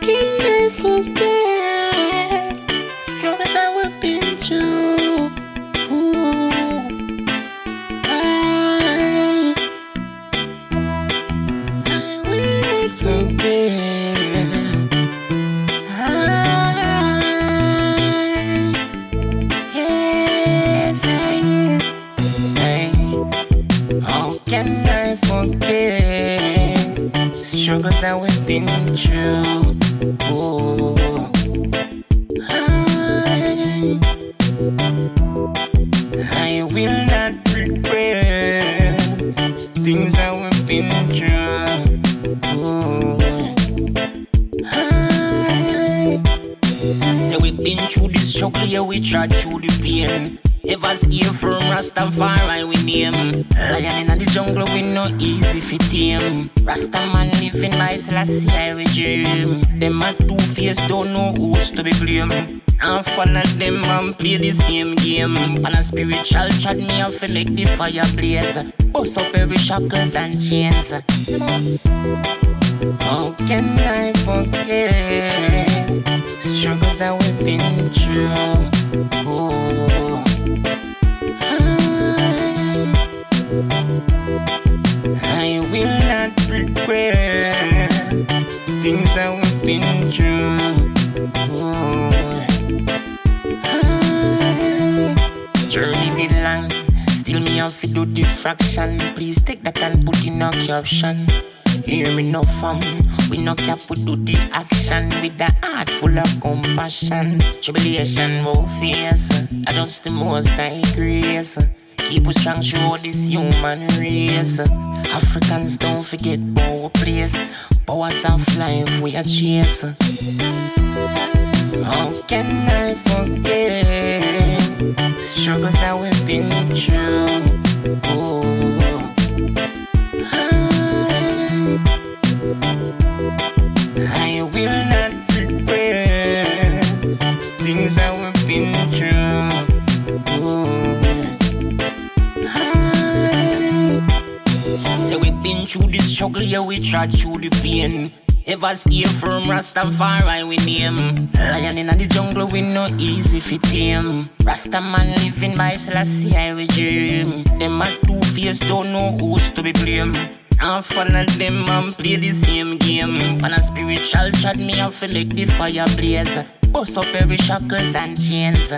can I forget struggles that we've been through? Ooh, I will not forget. Yes, I will. Hey, how can I forget struggles that we've been through? Ooh, I will not regret things that we've been through. Ooh, yeah, we've been through the struggle, yeah, we tried through the pain. Ever steer from Rastafari we name. Lion in the jungle we no easy fit him. Rastaman living by Selassie I regime. Them a two-faced don't know who's to be blamed. And follow them and play the same game. On a spiritual chat me have to make the fire blaze. Bust up every shackles and chains. How can I forget struggles that we've been through? Ooh, I will not regret things that we've been through. Journey been long, still me have to do the fraction. Please take that and put in a caption. Hear me no fam, we no cap, we do the action with the heart full of compassion. Tribulation won't face, I just the most I grace. Keep us strong, show this human race. Africans don't forget our place. Powers of life we are chase. How can I forget struggles that we've been through? Ooh, I will not regret things that we've been through. Ooh, yeah, we've been through the struggle, yeah, we tried through the pain. Ever steer from Rastafari we name. Lion in the jungle we no easy fit him. Rastaman living by Selassie I regime. Them a two-faced don't know who's to be blamed. And follow them and play the same game. On a spiritual chat me have to make the fire blaze. Bust up every shackles and chains.